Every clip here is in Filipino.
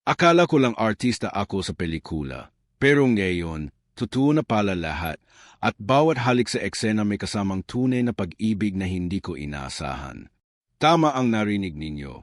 Akala ko lang artista ako sa pelikula, pero ngayon, totoo na pala lahat, at bawat halik sa eksena may kasamang tunay na pag-ibig na hindi ko inaasahan. Tama ang narinig ninyo.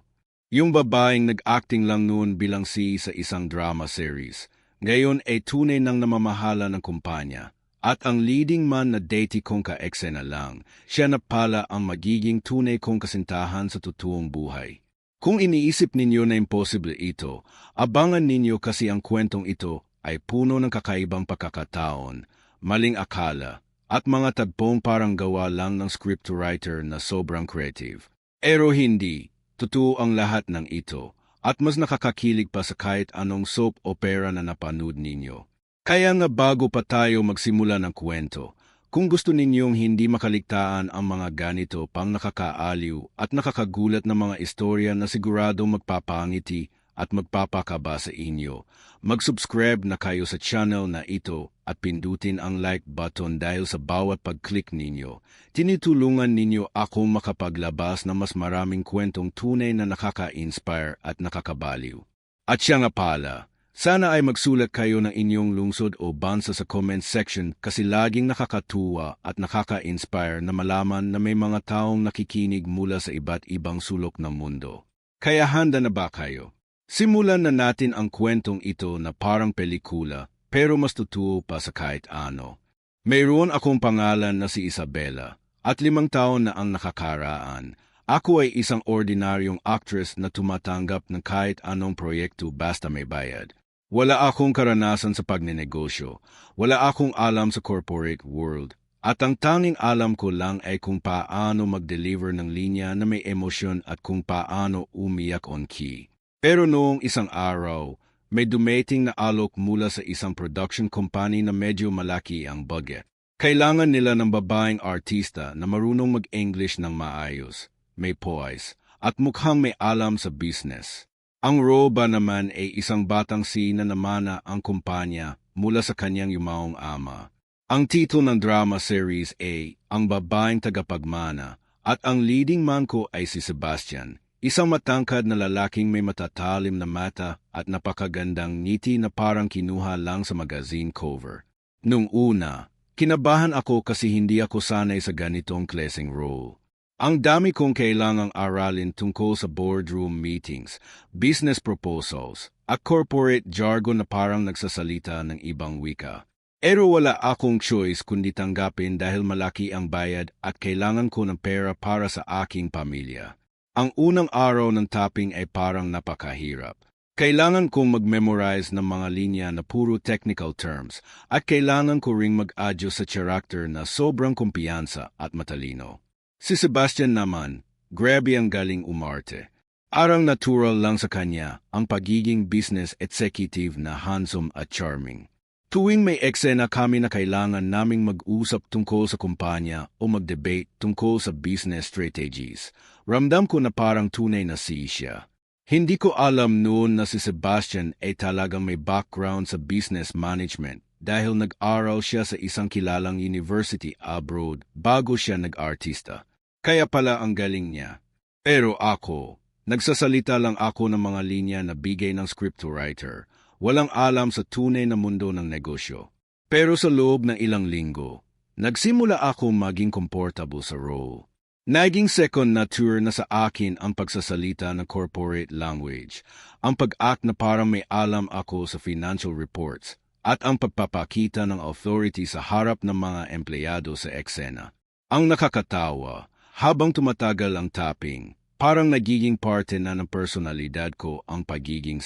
Yung babaeng nag-acting lang noon bilang sa isang drama series, ngayon ay tunay nang namamahala ng kumpanya. At ang leading man na dati kong ka-eksena lang, siya na pala ang magiging tunay kong kasintahan sa totoong buhay. Kung iniisip ninyo na imposible ito, abangan ninyo kasi ang kwentong ito ay puno ng kakaibang pagkakataon, maling akala, at mga tagpong parang gawa lang ng scriptwriter na sobrang creative. Pero hindi, totoo ang lahat ng ito, at mas nakakakilig pa sa kahit anong soap opera na napanood ninyo. Kaya nga bago pa tayo magsimula ng kwento, kung gusto ninyong hindi makaligtaan ang mga ganito pang nakakaaliw at nakakagulat na mga istorya na siguradong magpapangiti at magpapakaba sa inyo, mag-subscribe na kayo sa channel na ito at pindutin ang like button dahil sa bawat pag-click ninyo, tinutulungan ninyo akong makapaglabas ng mas maraming kwentong tunay na nakaka-inspire at nakakabaliw. At siya nga pala, sana ay magsulat kayo ng inyong lungsod o bansa sa comment section kasi laging nakakatuwa at nakaka-inspire na malaman na may mga taong nakikinig mula sa iba't ibang sulok ng mundo. Kaya handa na ba kayo? Simulan na natin ang kwentong ito na parang pelikula pero mas totoo pa sa kahit ano. Mayroon akong pangalan na si Isabela at 5 taon na ang nakakaraan. Ako ay isang ordinaryong actress na tumatanggap ng kahit anong proyekto basta may bayad. Wala akong karanasan sa pagnenegosyo, wala akong alam sa corporate world, at ang tanging alam ko lang ay kung paano mag-deliver ng linya na may emosyon at kung paano umiyak on key. Pero noong isang araw, may dumating na alok mula sa isang production company na medyo malaki ang budget. Kailangan nila ng babaeng artista na marunong mag-English ng maayos, may poise, at mukhang may alam sa business. Ang role ba naman ay isang batang na namana ang kumpanya mula sa kanyang yumaong ama. Ang titulo ng drama series ay Ang Babaeng Tagapagmana at ang leading man ko ay si Sebastian, isang matangkad na lalaking may matatalim na mata at napakagandang ngiti na parang kinuha lang sa magazine cover. Nung una, kinabahan ako kasi hindi ako sanay sa ganitong klaseng role. Ang dami kong kailangang aralin tungkol sa boardroom meetings, business proposals, at corporate jargon na parang nagsasalita ng ibang wika. Pero wala akong choice kundi tanggapin dahil malaki ang bayad at kailangan ko ng pera para sa aking pamilya. Ang unang araw ng tapping ay parang napakahirap. Kailangan kong mag-memorize ng mga linya na puro technical terms at kailangan ko ring mag-adjust sa character na sobrang kumpiyansa at matalino. Si Sebastian naman, grabe ang galing umarte. Arang natural lang sa kanya ang pagiging business executive na handsome at charming. Tuwing may eksena kami na kailangan naming mag-usap tungkol sa kumpanya o mag-debate tungkol sa business strategies, ramdam ko na parang tunay na siya. Hindi ko alam noon na si Sebastian ay talagang may background sa business management dahil nag-aral siya sa isang kilalang university abroad bago siya nag-artista. Kaya pala ang galing niya. Pero ako, nagsasalita lang ako ng mga linya na bigay ng scriptwriter. Walang alam sa tunay na mundo ng negosyo. Pero sa loob ng ilang linggo, nagsimula ako maging comfortable sa role. Naging second nature na sa akin ang pagsasalita ng corporate language, ang pag-act na parang may alam ako sa financial reports, at ang pagpapakita ng authority sa harap ng mga empleyado sa eksena. Ang nakakatawa, habang tumatagal ang tapping, parang nagiging parte na ng personalidad ko ang pagiging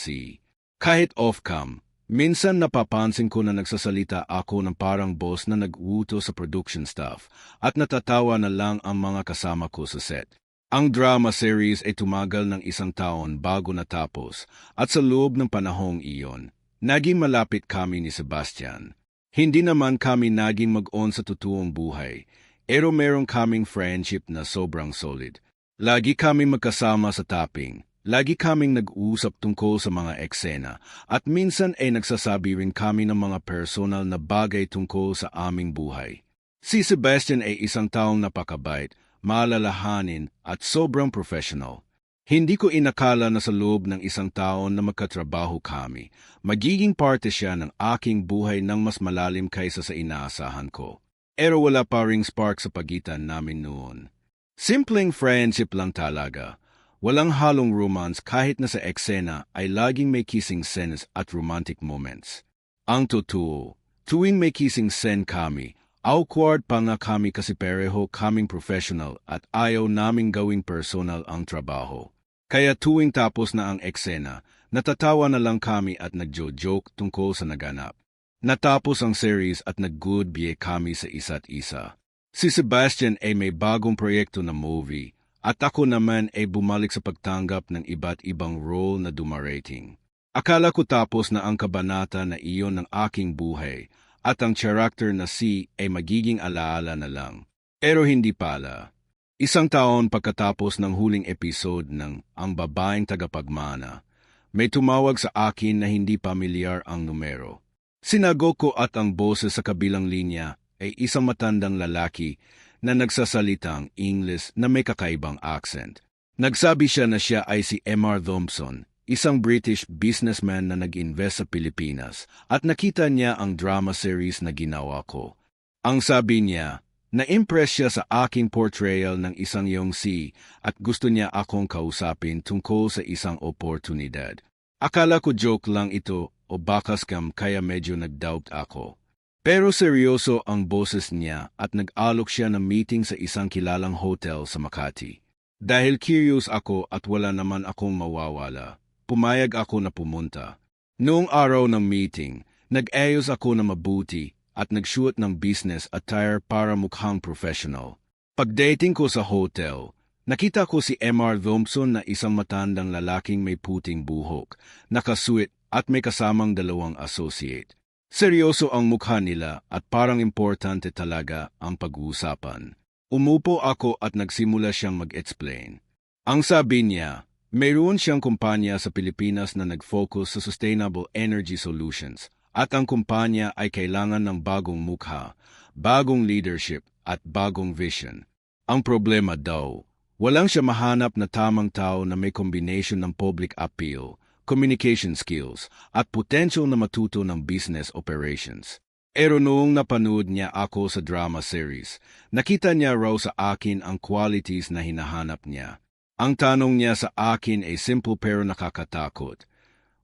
Kahit off-cam, minsan napapansin ko na nagsasalita ako ng parang boss na nag-uuto sa production staff at natatawa na lang ang mga kasama ko sa set. Ang drama series ay tumagal ng 1 taon bago natapos at sa loob ng panahong iyon, naging malapit kami ni Sebastian. Hindi naman kami naging mag-on sa totoong buhay, pero meron kaming friendship na sobrang solid. Lagi kaming magkasama sa tapping, lagi kaming nag-uusap tungkol sa mga eksena, at minsan ay nagsasabi rin kami ng mga personal na bagay tungkol sa aming buhay. Si Sebastian ay isang taong napakabait, maalalahanin at sobrang professional. Hindi ko inakala na sa loob ng isang taon na magkatrabaho kami, magiging parte siya ng aking buhay ng mas malalim kaysa sa inaasahan ko. Pero wala pa ring spark sa pagitan namin noon. Simpleng friendship lang talaga. Walang halong romance kahit na sa eksena ay laging may kissing scenes at romantic moments. Ang totoo, tuwing may kissing scene kami, awkward pa nga kami kasi pareho kaming professional at ayaw naming gawing personal ang trabaho. Kaya tuwing tapos na ang eksena, natatawa na lang kami at nagjo-joke tungkol sa naganap. Natapos ang series at nag-goodbye kami sa isa't isa. Si Sebastian ay may bagong proyekto na movie at ako naman ay bumalik sa pagtanggap ng iba't ibang role na dumarating. Akala ko tapos na ang kabanata na iyon ng aking buhay at ang character na si ay magiging alaala na lang. Pero hindi pala. Isang taon pagkatapos ng huling episode ng Ang Babaeng Tagapagmana, may tumawag sa akin na hindi pamilyar ang numero. Sinagot ko at ang boses sa kabilang linya ay isang matandang lalaki na nagsasalitang English na may kakaibang accent. Nagsabi siya na siya ay si M.R. Thompson, isang British businessman na nag-invest sa Pilipinas at nakita niya ang drama series na ginawa ko. Ang sabi niya, na-impress siya sa aking portrayal ng isang Yongsi at gusto niya akong kausapin tungkol sa isang oportunidad. Akala ko joke lang ito o baka scam kaya medyo nag-doubt ako. Pero seryoso ang boses niya at nag-alok siya ng meeting sa isang kilalang hotel sa Makati. Dahil curious ako at wala naman akong mawawala, pumayag ako na pumunta. Noong araw ng meeting, nag-ayos ako na mabuti at nag-shoot ng business attire para mukhang professional. Pagdating ko sa hotel, nakita ko si M.R. Thompson na isang matandang lalaking may puting buhok, nakasuit at may kasamang dalawang associate. Seryoso ang mukha nila at parang importante talaga ang pag-uusapan. Umupo ako at nagsimula siyang mag-explain. Ang sabi niya, mayroon siyang kumpanya sa Pilipinas na nag-focus sa sustainable energy solutions at ang kumpanya ay kailangan ng bagong mukha, bagong leadership at bagong vision. Ang problema daw, walang siya mahanap na tamang tao na may combination ng public appeal, communication skills at potential na matuto ng business operations. Pero noong napanood niya ako sa drama series, nakita niya raw sa akin ang qualities na hinahanap niya. Ang tanong niya sa akin ay simple pero nakakatakot.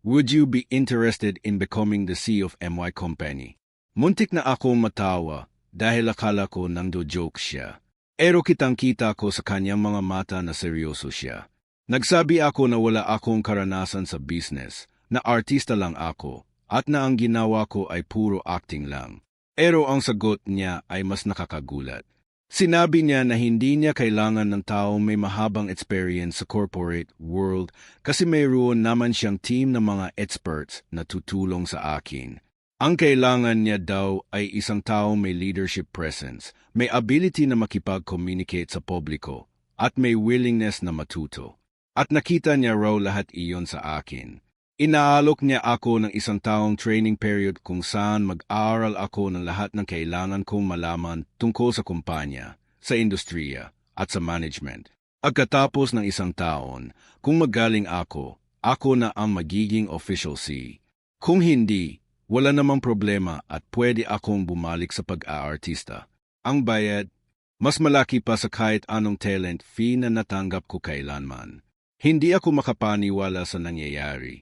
Would you be interested in becoming the CEO of MY Company? Muntik na akong matawa dahil akala ko nangdo-joke siya. Pero kitang-kita ko sa kanyang mga mata na seryoso siya. Nagsabi ako na wala akong karanasan sa business, na artista lang ako, at na ang ginawa ko ay puro acting lang. Pero ang sagot niya ay mas nakakagulat. Sinabi niya na hindi niya kailangan ng taong may mahabang experience sa corporate world kasi mayroon naman siyang team ng mga experts na tutulong sa akin. Ang kailangan niya daw ay isang taong may leadership presence, may ability na makipag-communicate sa publiko, at may willingness na matuto. At nakita niya raw lahat iyon sa akin. Inaalok niya ako ng isang taong training period kung saan mag-aaral ako ng lahat ng kailangan kong malaman tungkol sa kumpanya, sa industriya, at sa management. Pagkatapos ng isang taon, kung magaling ako na ang magiging official C. Kung hindi, wala namang problema at pwede akong bumalik sa pag-aartista. Ang bayad, mas malaki pa sa kahit anong talent fee na natanggap ko kailanman. Hindi ako makapaniwala sa nangyayari.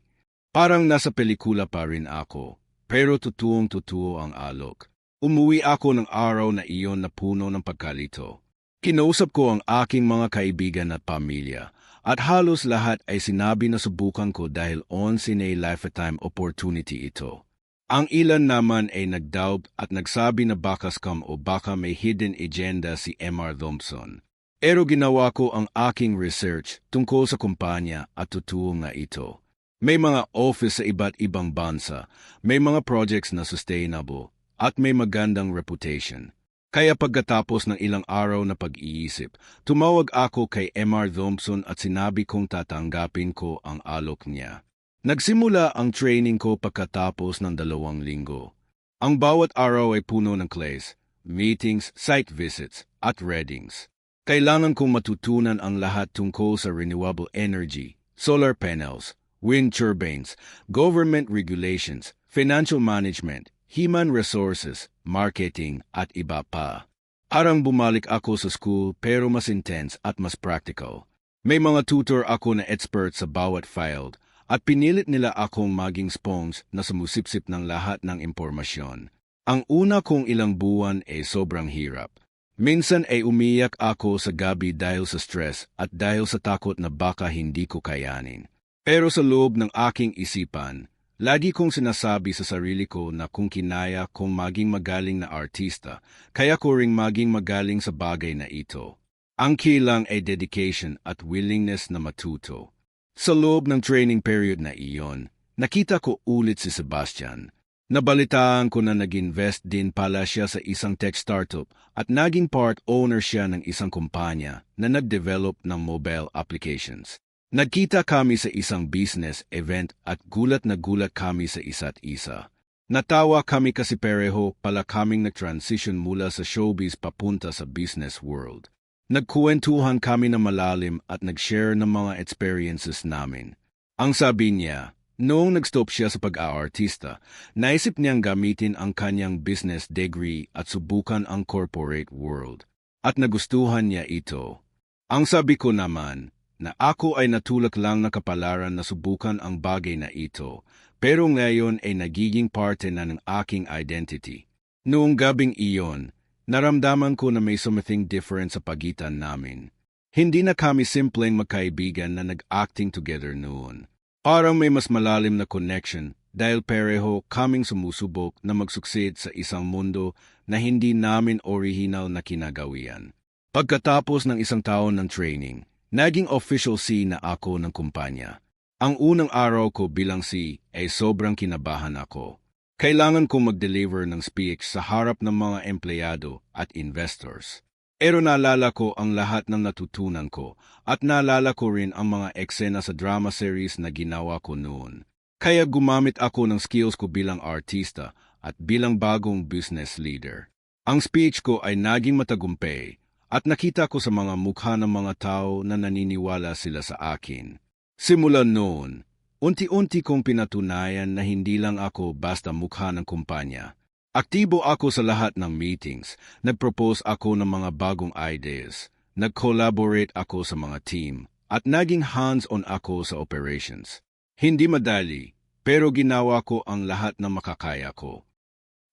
Parang nasa pelikula pa rin ako, pero tutuong-tutuo ang alok. Umuwi ako ng araw na iyon na puno ng pagkalito. Kinausap ko ang aking mga kaibigan at pamilya, at halos lahat ay sinabi na subukan ko dahil once in a lifetime opportunity ito. Ang ilan naman ay nag-doubt at nagsabi na baka scam o baka may hidden agenda si M.R. Thompson. Pero ginawa ko ang aking research tungkol sa kumpanya at totoo nga ito. May mga office sa iba't ibang bansa, may mga projects na sustainable, at may magandang reputation. Kaya pagkatapos ng ilang araw na pag-iisip, tumawag ako kay M.R. Thompson at sinabi kong tatanggapin ko ang alok niya. Nagsimula ang training ko pagkatapos ng 2 linggo. Ang bawat araw ay puno ng class, meetings, site visits, at readings. Kailangan kong matutunan ang lahat tungkol sa renewable energy, solar panels, wind turbines, government regulations, financial management, human resources, marketing, at iba pa. Arang bumalik ako sa school pero mas intense at mas practical. May mga tutor ako na expert sa bawat field at pinilit nila akong maging sponge na sumusipsip ng lahat ng impormasyon. Ang una kong ilang buwan ay sobrang hirap. Minsan ay umiyak ako sa gabi dahil sa stress at dahil sa takot na baka hindi ko kayanin. Pero sa loob ng aking isipan, lagi kong sinasabi sa sarili ko na kung kinaya kong maging magaling na artista, kaya ko ring maging magaling sa bagay na ito. Ang kailang ay dedication at willingness na matuto. Sa loob ng training period na iyon, nakita ko ulit si Sebastian. Nabalitaan ko na nag-invest din pala siya sa isang tech startup at naging part owner siya ng isang kumpanya na nag-develop ng mobile applications. Nagkita kami sa isang business event at gulat na gulat kami sa isa't isa. Natawa kami kasi pareho pala kaming nag-transition mula sa showbiz papunta sa business world. Nagkuwentuhan kami na malalim at nag-share ng mga experiences namin. Ang sabi niya, noong nag-stop siya sa pag-aartista, naisip niyang gamitin ang kanyang business degree at subukan ang corporate world. At nagustuhan niya ito. Ang sabi ko naman, na ako ay natulak lang na kapalaran na subukan ang bagay na ito, pero ngayon ay nagiging parte na ng aking identity. Noong gabing iyon, naramdaman ko na may something different sa pagitan namin. Hindi na kami simpleng magkaibigan na nag-acting together noon. Parang may mas malalim na connection dahil pareho kaming sumusubok na mag-succeed sa isang mundo na hindi namin original na kinagawian. Pagkatapos ng isang taon ng training, naging official C na ako ng kumpanya. Ang unang araw ko bilang C ay sobrang kinabahan ako. Kailangan kong mag-deliver ng speech sa harap ng mga empleyado at investors. Pero naalala ko ang lahat ng natutunan ko at naalala ko rin ang mga eksena sa drama series na ginawa ko noon. Kaya gumamit ako ng skills ko bilang artista at bilang bagong business leader. Ang speech ko ay naging matagumpay at nakita ko sa mga mukha ng mga tao na naniniwala sila sa akin. Simula noon, unti-unti kong pinatunayan na hindi lang ako basta mukha ng kumpanya. Aktibo ako sa lahat ng meetings, nag-propose ako ng mga bagong ideas, nag-collaborate ako sa mga team, at naging hands-on ako sa operations. Hindi madali, pero ginawa ko ang lahat ng makakaya ko.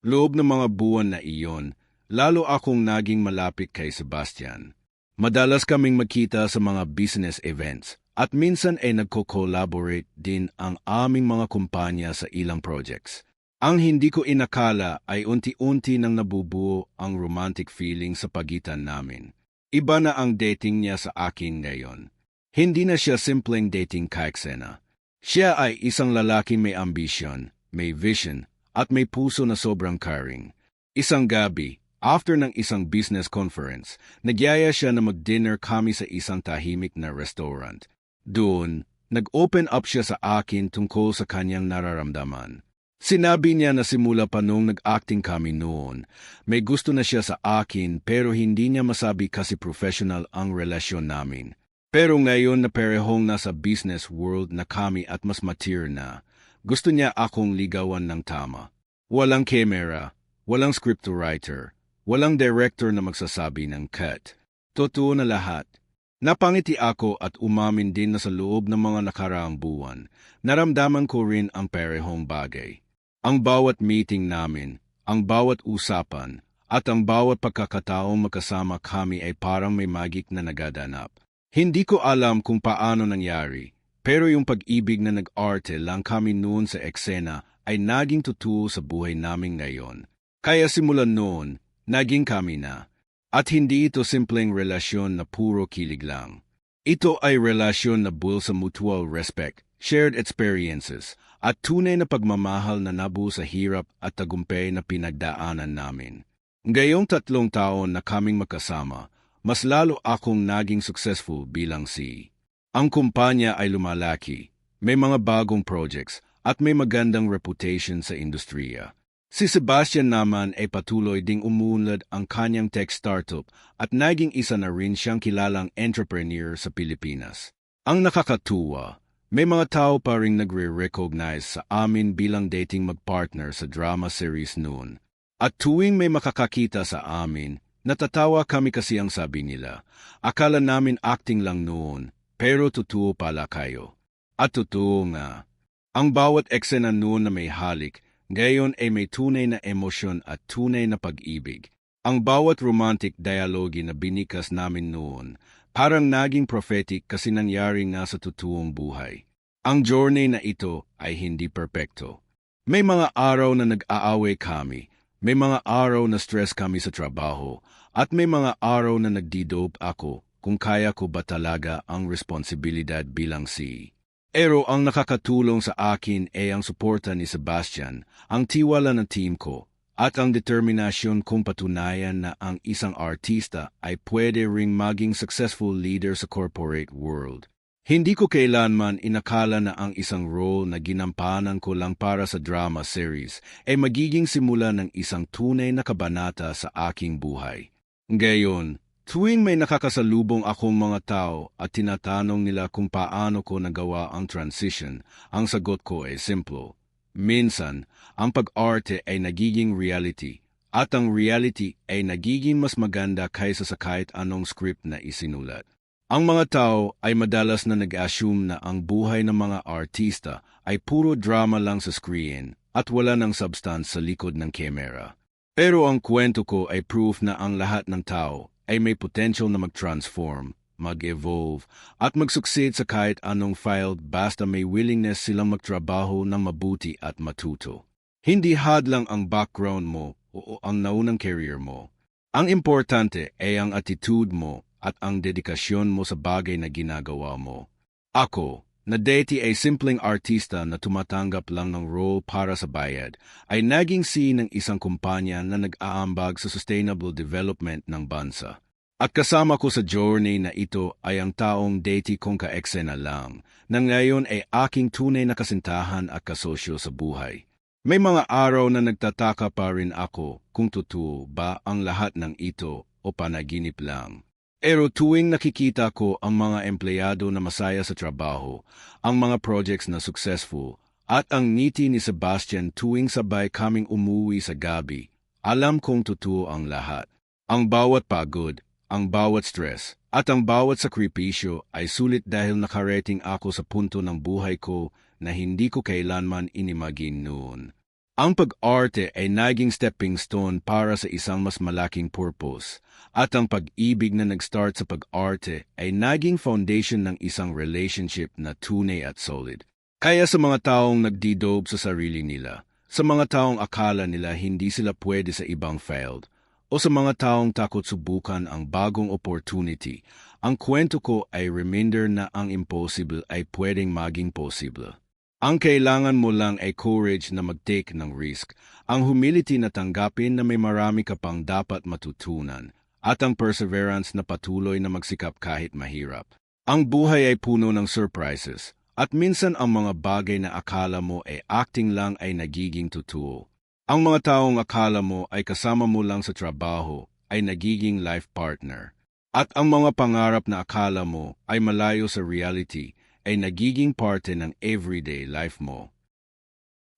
Loob ng mga buwan na iyon, lalo akong naging malapit kay Sebastian. Madalas kaming magkita sa mga business events, at minsan ay nagko-collaborate din ang aming mga kumpanya sa ilang projects. Ang hindi ko inakala ay unti-unti nang nabubuo ang romantic feeling sa pagitan namin. Iba na ang dating niya sa akin ngayon. Hindi na siya simpleng dating kaeksena. Siya ay isang lalaking may ambition, may vision, at may puso na sobrang caring. Isang gabi, after ng isang business conference, nagyaya siya na mag-dinner kami sa isang tahimik na restaurant. Doon, nag-open up siya sa akin tungkol sa kanyang nararamdaman. Sinabi niya na simula pa noong nag-acting kami noon, may gusto na siya sa akin pero hindi niya masabi kasi professional ang relasyon namin. Pero ngayon na parehong nasa business world na kami at mas mature na, gusto niya akong ligawan ng tama. Walang camera, walang scriptwriter, walang director na magsasabi ng cut. Totoo na lahat. Napangiti ako at umamin din na sa loob ng mga nakaraang buwan, naramdaman ko rin ang parehong bagay. Ang bawat meeting namin, ang bawat usapan, at ang bawat pagkakataong magkasama kami ay parang may magic na nagaganap. Hindi ko alam kung paano nangyari, pero yung pag-ibig na nag-arte lang kami noon sa eksena ay naging totoo sa buhay namin ngayon. Kaya simulan noon, naging kami na. At hindi ito simpleng relasyon na puro kilig lang. Ito ay relasyon na built sa mutual respect, shared experiences, at tunay na pagmamahal na nabuo sa hirap at tagumpay na pinagdaanan namin. Ngayong 3 taon na kaming magkasama, mas lalo akong naging successful bilang C. Ang kumpanya ay lumalaki, may mga bagong projects, at may magandang reputation sa industriya. Si Sebastian naman ay patuloy ding umunlad ang kanyang tech startup at naging isa na rin siyang kilalang entrepreneur sa Pilipinas. Ang nakakatuwa, may mga tao pa rin nagre-recognize sa amin bilang dating magpartner sa drama series noon. At tuwing may makakakita sa amin, natatawa kami kasi ang sabi nila, akala namin acting lang noon, pero totoo pala kayo. At totoo nga, ang bawat eksena noon na may halik, ngayon ay may tunay na emosyon at tunay na pag-ibig. Ang bawat romantic dialogue na binikas namin noon, parang naging prophetic kasi nangyari nga sa totoong buhay. Ang journey na ito ay hindi perpekto. May mga araw na nag-aaway kami, may mga araw na stress kami sa trabaho, at may mga araw na nagdidob ako kung kaya ko ba talaga ang responsibilidad bilang CEO. Pero ang nakakatulong sa akin ay ang suporta ni Sebastian, ang tiwala ng team ko, at ang determinasyon kong patunayan na ang isang artista ay pwede ring maging successful leader sa corporate world. Hindi ko kailanman inakala na ang isang role na ginampanan ko lang para sa drama series ay magiging simula ng isang tunay na kabanata sa aking buhay. Ngayon, tuwing may nakakasalubong akong mga tao at tinatanong nila kung paano ko nagawa ang transition, ang sagot ko ay simple. Minsan, ang pag-arte ay nagiging reality, at ang reality ay nagiging mas maganda kaysa sa kahit anong script na isinulat. Ang mga tao ay madalas na nag-assume na ang buhay ng mga artista ay puro drama lang sa screen at wala ng substance sa likod ng kamera. Pero ang kwento ko ay proof na ang lahat ng tao ay may potential na mag-transform, mag-evolve, at mag-succeed sa kahit anong field basta may willingness silang magtrabaho ng mabuti at matuto. Hindi hadlang ang background mo o ang naunang career mo. Ang importante ay ang attitude mo at ang dedikasyon mo sa bagay na ginagawa mo. Ako, na dati ay simpleng artista na tumatanggap lang ng role para sa bayad, ay naging CEO ng isang kumpanya na nag-aambag sa sustainable development ng bansa. At kasama ko sa journey na ito ay ang taong dati kong ka-eksena lang, na ngayon ay aking tunay na kasintahan at kasosyo sa buhay. May mga araw na nagtataka pa rin ako kung totoo ba ang lahat ng ito o panaginip lang. Pero tuwing nakikita ko ang mga empleyado na masaya sa trabaho, ang mga projects na successful, at ang ngiti ni Sebastian tuwing sabay kaming umuwi sa gabi, alam kong totoo ang lahat. Ang bawat pagod, ang bawat stress, at ang bawat sakripisyo ay sulit dahil nakarating ako sa punto ng buhay ko na hindi ko kailanman inimagine noon. Ang pag-arte ay naging stepping stone para sa isang mas malaking purpose, at ang pag-ibig na nag-start sa pag-arte ay naging foundation ng isang relationship na tunay at solid. Kaya sa mga taong nagdidob sa sarili nila, sa mga taong akala nila hindi sila pwede sa ibang field, o sa mga taong takot subukan ang bagong opportunity, ang kwento ko ay reminder na ang impossible ay pwedeng maging possible. Ang kailangan mo lang ay courage na mag-take ng risk, ang humility na tanggapin na may marami ka pang dapat matutunan, at ang perseverance na patuloy na magsikap kahit mahirap. Ang buhay ay puno ng surprises, at minsan ang mga bagay na akala mo ay acting lang ay nagiging totoo. Ang mga taong akala mo ay kasama mo lang sa trabaho ay nagiging life partner. At ang mga pangarap na akala mo ay malayo sa reality ay nagiging parte ng everyday life mo.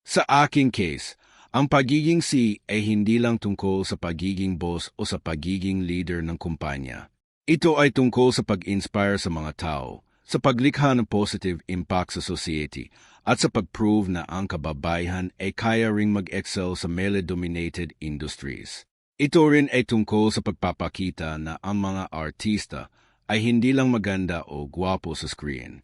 Sa aking case, ang pagiging CEO ay hindi lang tungkol sa pagiging boss o sa pagiging leader ng kumpanya. Ito ay tungkol sa pag-inspire sa mga tao, sa paglikha ng positive impact sa society, at sa pag-prove na ang kababaihan ay kaya ring mag-excel sa male-dominated industries. Ito rin ay tungkol sa pagpapakita na ang mga artista ay hindi lang maganda o gwapo sa screen.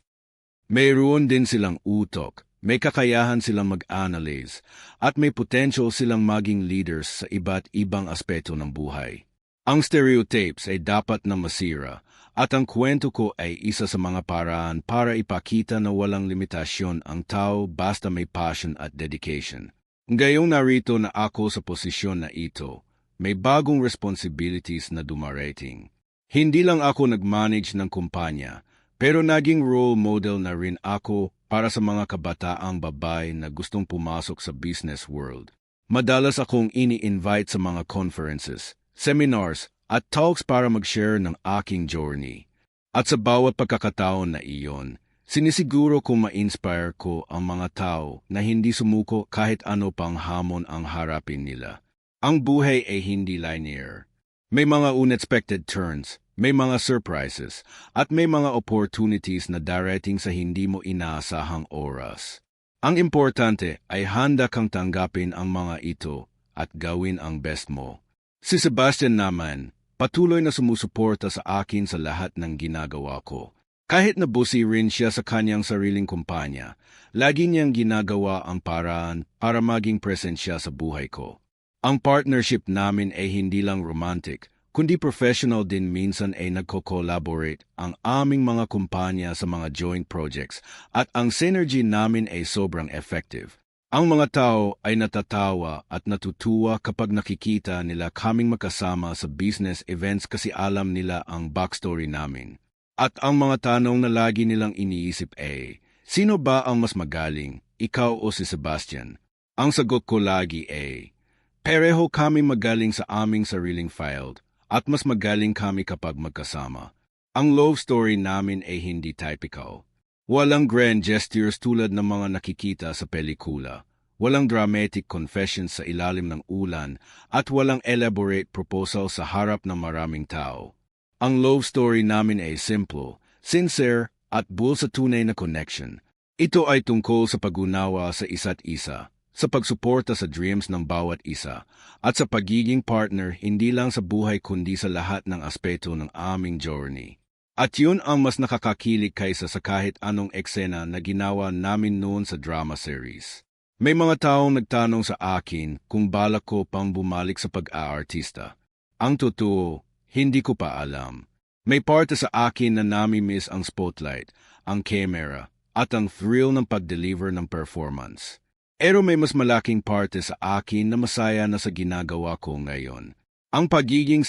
Mayroon din silang utok, may kakayahan silang mag-analyze, at may potential silang maging leaders sa iba't ibang aspeto ng buhay. Ang stereotypes ay dapat na masira, at ang kwento ko ay isa sa mga paraan para ipakita na walang limitasyon ang tao basta may passion at dedication. Ngayong narito na ako sa posisyon na ito, may bagong responsibilities na dumarating. Hindi lang ako nag-manage ng kumpanya, pero naging role model na rin ako para sa mga kabataang babae na gustong pumasok sa business world. Madalas akong ini-invite sa mga conferences, seminars, at talks para mag-share ng aking journey. At sa bawat pagkakataon na iyon, sinisiguro kong ma-inspire ko ang mga tao na hindi sumuko kahit ano pang hamon ang harapin nila. Ang buhay ay hindi linear. May mga unexpected turns, may mga surprises, at may mga opportunities na darating sa hindi mo inaasahang oras. Ang importante ay handa kang tanggapin ang mga ito at gawin ang best mo. Si Sebastian naman, patuloy na sumusuporta sa akin sa lahat ng ginagawa ko. Kahit na busy rin siya sa kanyang sariling kumpanya, lagi niyang ginagawa ang paraan para maging present siya sa buhay ko. Ang partnership namin ay hindi lang romantic, kundi professional din. Minsan ay nagko-collaborate ang aming mga kumpanya sa mga joint projects at ang synergy namin ay sobrang effective. Ang mga tao ay natatawa at natutuwa kapag nakikita nila kaming makasama sa business events kasi alam nila ang backstory namin. At ang mga tanong na lagi nilang iniisip ay, sino ba ang mas magaling, ikaw o si Sebastian? Ang sagot ko lagi ay, pareho kami magaling sa aming sariling field. At mas magaling kami kapag magkasama. Ang love story namin ay hindi typical. Walang grand gestures tulad ng mga nakikita sa pelikula. Walang dramatic confessions sa ilalim ng ulan at walang elaborate proposal sa harap ng maraming tao. Ang love story namin ay simple, sincere at buo sa tunay na connection. Ito ay tungkol sa pag-unawa sa isa't isa, sa pagsuporta sa dreams ng bawat isa, at sa pagiging partner hindi lang sa buhay kundi sa lahat ng aspeto ng aming journey. At yun ang mas nakakakilig kaysa sa kahit anong eksena na ginawa namin noon sa drama series. May mga taong nagtanong sa akin kung balak ko pang bumalik sa pag-aartista. Ang totoo, hindi ko pa alam. May parte sa akin na nami-miss ang spotlight, ang camera, at ang thrill ng pag-deliver ng performance. Pero may mas malaking parte sa akin na masaya na sa ginagawa ko ngayon. Ang pagiging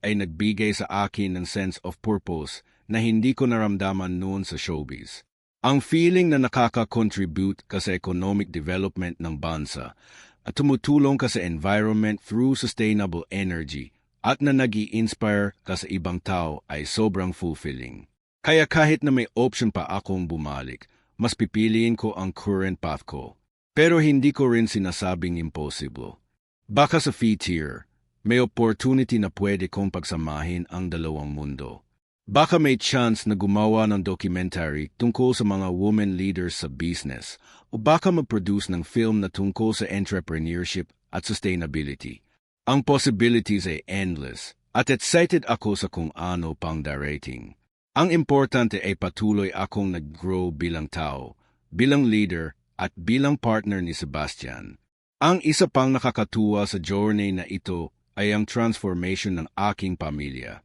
ay nagbigay sa akin ng sense of purpose na hindi ko naramdaman noon sa showbiz. Ang feeling na nakaka-contribute ka sa economic development ng bansa at tumutulong ka sa environment through sustainable energy at na nag-i-inspire ka sa ibang tao ay sobrang fulfilling. Kaya kahit na may option pa akong bumalik, mas pipiliin ko ang current path ko. Pero hindi ko rin sinasabing impossible. Baka sa future, may opportunity na pwede kong pagsamahin ang dalawang mundo. Baka may chance na gumawa ng documentary tungkol sa mga women leaders sa business o baka mag-produce ng film na tungkol sa entrepreneurship at sustainability. Ang possibilities ay endless at excited ako sa kung ano pang darating. Ang importante ay patuloy akong nag-grow bilang tao, bilang leader, at bilang partner ni Sebastian. Ang isa pang nakakatuwa sa journey na ito ay ang transformation ng aking pamilya.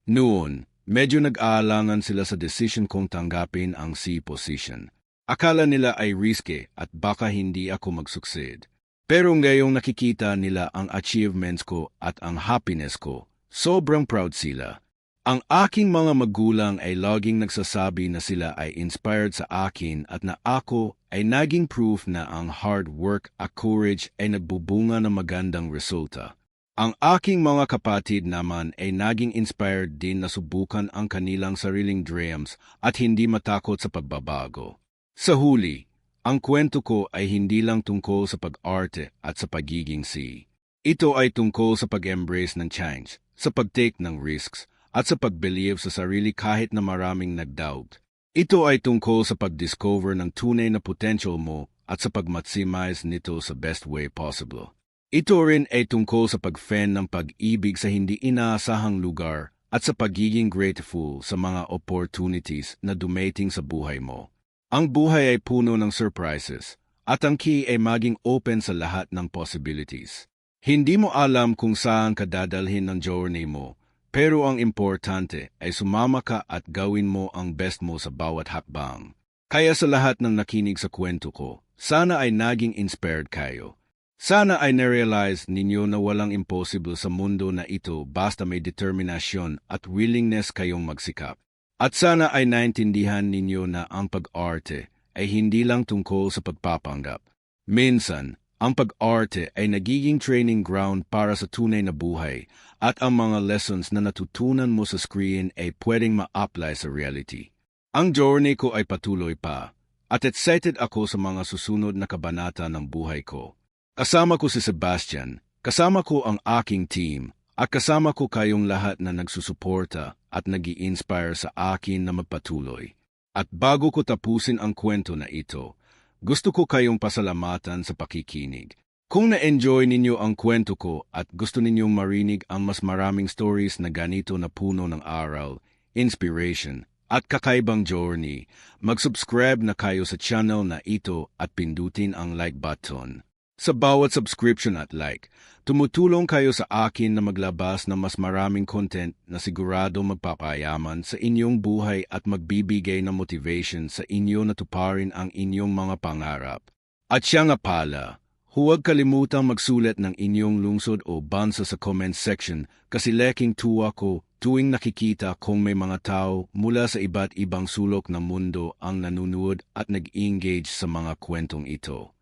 Noon, medyo nag-aalangan sila sa decision kong tanggapin ang C position. Akala nila ay risky at baka hindi ako mag-succeed. Pero ngayong nakikita nila ang achievements ko at ang happiness ko, sobrang proud sila. Ang aking mga magulang ay laging nagsasabi na sila ay inspired sa akin at na ako ay naging proof na ang hard work at courage ay nagbubunga ng magandang resulta. Ang aking mga kapatid naman ay naging inspired din na subukan ang kanilang sariling dreams at hindi matakot sa pagbabago. Sa huli, ang kwento ko ay hindi lang tungkol sa pag-arte at sa pagiging C. Ito ay tungkol sa pag-embrace ng change, sa pag-take ng risks, at sa pag-believe sa sarili kahit na maraming nag-doubt. Ito ay tungkol sa pag-discover ng tunay na potential mo at sa pag-maximize nito sa best way possible. Ito rin ay tungkol sa pag-fan ng pag-ibig sa hindi inaasahang lugar at sa pagiging grateful sa mga opportunities na dumating sa buhay mo. Ang buhay ay puno ng surprises at ang key ay maging open sa lahat ng possibilities. Hindi mo alam kung saan ka dadalhin ng journey mo, pero ang importante ay sumama ka at gawin mo ang best mo sa bawat hakbang. Kaya sa lahat ng nakinig sa kwento ko, sana ay naging inspired kayo. Sana ay na-realize ninyo na walang impossible sa mundo na ito basta may determinasyon at willingness kayong magsikap. At sana ay naintindihan ninyo na ang pag-arte ay hindi lang tungkol sa pagpapanggap. Minsan, Ang pag-arte ay nagiging training ground para sa tunay na buhay at ang mga lessons na natutunan mo sa screen ay pwedeng ma-apply sa reality. Ang journey ko ay patuloy pa at excited ako sa mga susunod na kabanata ng buhay ko. Kasama ko si Sebastian, kasama ko ang aking team, at kasama ko kayong lahat na nagsusuporta at nag-i-inspire sa akin na magpatuloy. At bago ko tapusin ang kwento na ito, gusto ko kayong pasalamatan sa pakikinig. Kung na-enjoy ninyo ang kwento ko at gusto ninyong marinig ang mas maraming stories na ganito na puno ng aral, inspiration, at kakaibang journey, mag-subscribe na kayo sa channel na ito at pindutin ang like button. Sa bawat subscription at like, tumutulong kayo sa akin na maglabas ng mas maraming content na sigurado magpapayaman sa inyong buhay at magbibigay ng motivation sa inyo na tuparin ang inyong mga pangarap. At siya nga pala, huwag kalimutang magsulat ng inyong lungsod o bansa sa comment section kasi leking tuwa ko tuwing nakikita kong may mga tao mula sa iba't ibang sulok ng mundo ang nanunood at nag-engage sa mga kwentong ito.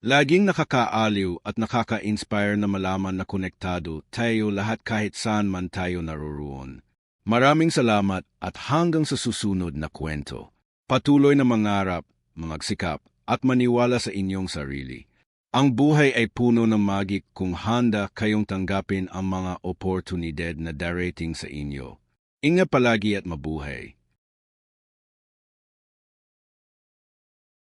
Laging nakakaaliw at nakaka-inspire na malaman na konektado tayo lahat kahit saan man tayo naroroon. Maraming salamat at hanggang sa susunod na kwento. Patuloy na mangarap, magsikap at maniwala sa inyong sarili. Ang buhay ay puno ng magic kung handa kayong tanggapin ang mga oportunidad na darating sa inyo. Ingat palagi at mabuhay.